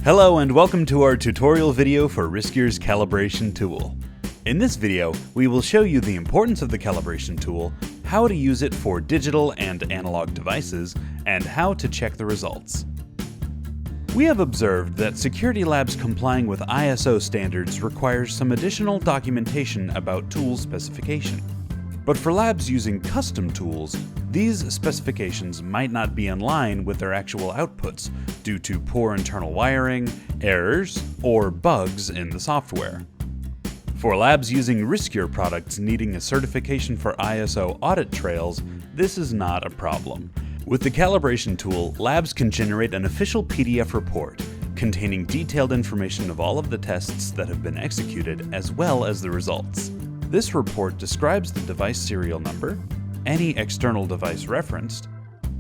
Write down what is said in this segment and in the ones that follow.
Hello and welcome to our tutorial video for Riskier's Calibration Tool. In this video, we will show you the importance of the Calibration Tool, how to use it for digital and analog devices, and how to check the results. We have observed that security labs complying with ISO standards requires some additional documentation about tool specification. But for labs using custom tools, these specifications might not be in line with their actual outputs due to poor internal wiring, errors, or bugs in the software. For labs using riskier products needing a certification for ISO audit trails, this is not a problem. With the Calibration Tool, labs can generate an official PDF report containing detailed information of all of the tests that have been executed as well as the results. This report describes the device serial number, any external device referenced,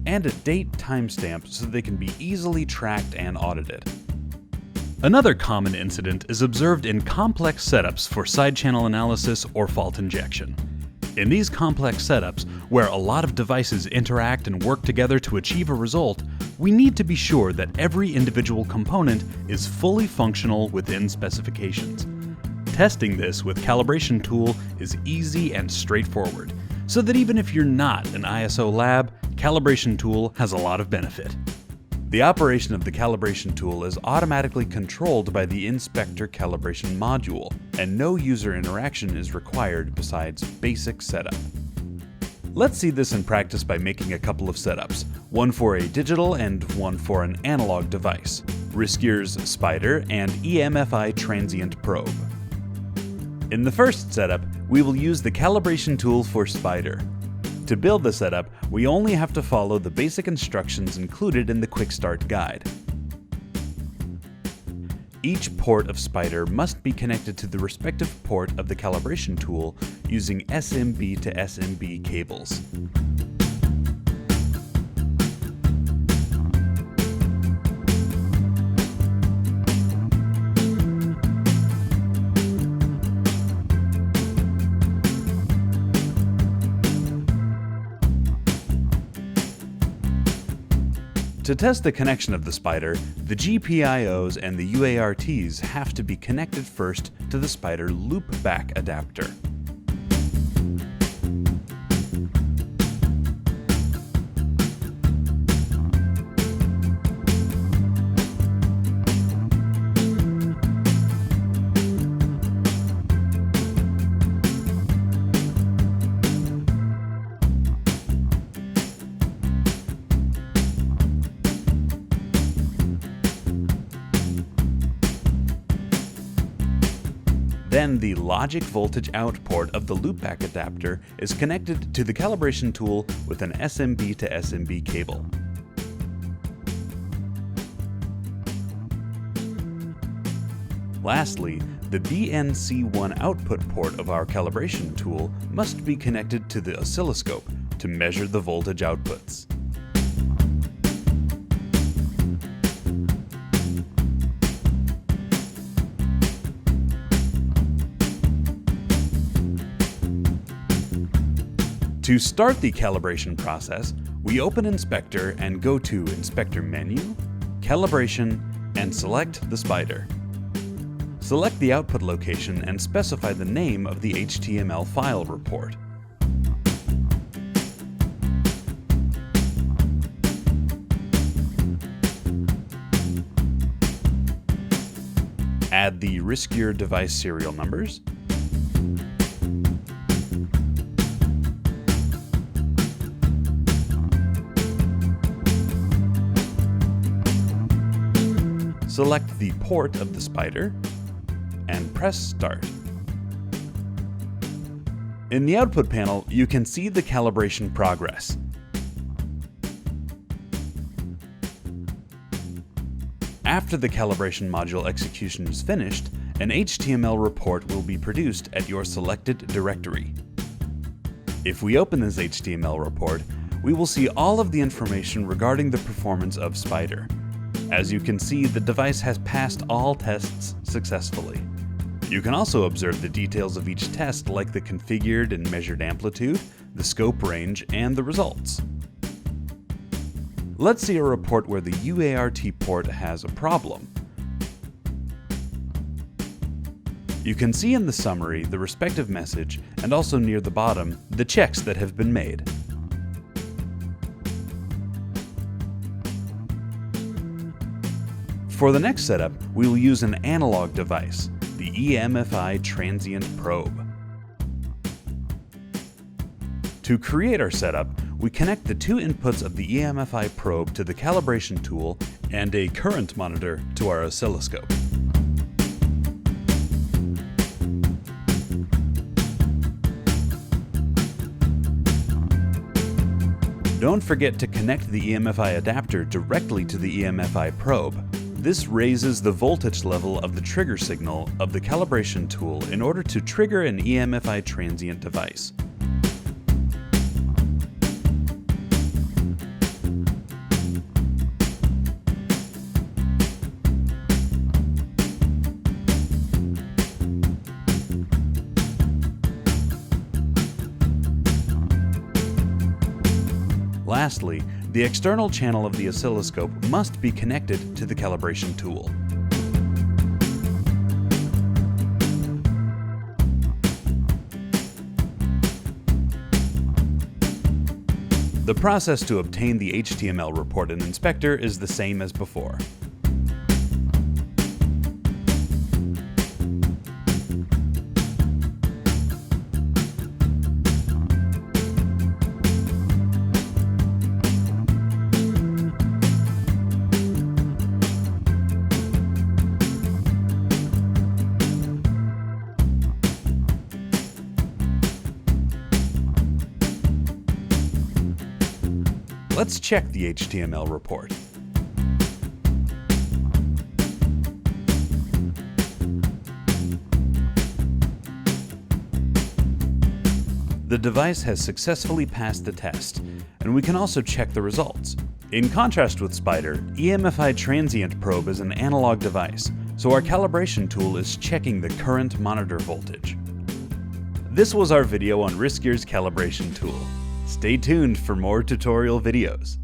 and a date timestamp so they can be easily tracked and audited. Another common incident is observed in complex setups for side channel analysis or fault injection. In these complex setups, where a lot of devices interact and work together to achieve a result, we need to be sure that every individual component is fully functional within specifications. Testing this with Calibration Tool is easy and straightforward, so that even if you're not an ISO lab, Calibration Tool has a lot of benefit. The operation of the Calibration Tool is automatically controlled by the Inspector Calibration module, and no user interaction is required besides basic setup. Let's see this in practice by making a couple of setups, one for a digital and one for an analog device, Riskier's Spider and EMFI Transient Probe. In the first setup, we will use the Calibration Tool for Spider. To build the setup, we only have to follow the basic instructions included in the Quick Start Guide. Each port of Spider must be connected to the respective port of the Calibration Tool using SMB to SMB cables. To test the connection of the Spider, the GPIOs and the UARTs have to be connected first to the Spider loopback adapter. Then the logic voltage out port of the loopback adapter is connected to the Calibration Tool with an SMB to SMB cable. Lastly, the BNC1 output port of our Calibration Tool must be connected to the oscilloscope to measure the voltage outputs. To start the calibration process, we open Inspector and go to Inspector Menu, Calibration, and select the Spider. Select the output location and specify the name of the HTML file report. Add the riskier device serial numbers, select the port of the Spider, and press Start. In the output panel, you can see the calibration progress. After the calibration module execution is finished, an HTML report will be produced at your selected directory. If we open this HTML report, we will see all of the information regarding the performance of Spider. As you can see, the device has passed all tests successfully. You can also observe the details of each test like the configured and measured amplitude, the scope range, and the results. Let's see a report where the UART port has a problem. You can see in the summary the respective message and also near the bottom the checks that have been made. For the next setup, we will use an analog device, the EMFI transient probe. To create our setup, we connect the two inputs of the EMFI probe to the calibration tool and a current monitor to our oscilloscope. Don't forget to connect the EMFI adapter directly to the EMFI probe. This raises the voltage level of the trigger signal of the calibration tool in order to trigger an EMFI transient device. Lastly, the external channel of the oscilloscope must be connected to the calibration tool. The process to obtain the HTML report in Inspector is the same as before. Let's check the HTML report. The device has successfully passed the test, and we can also check the results. In contrast with Spider, EMFI transient probe is an analog device, so our calibration tool is checking the current monitor voltage. This was our video on Riskier's calibration tool. Stay tuned for more tutorial videos.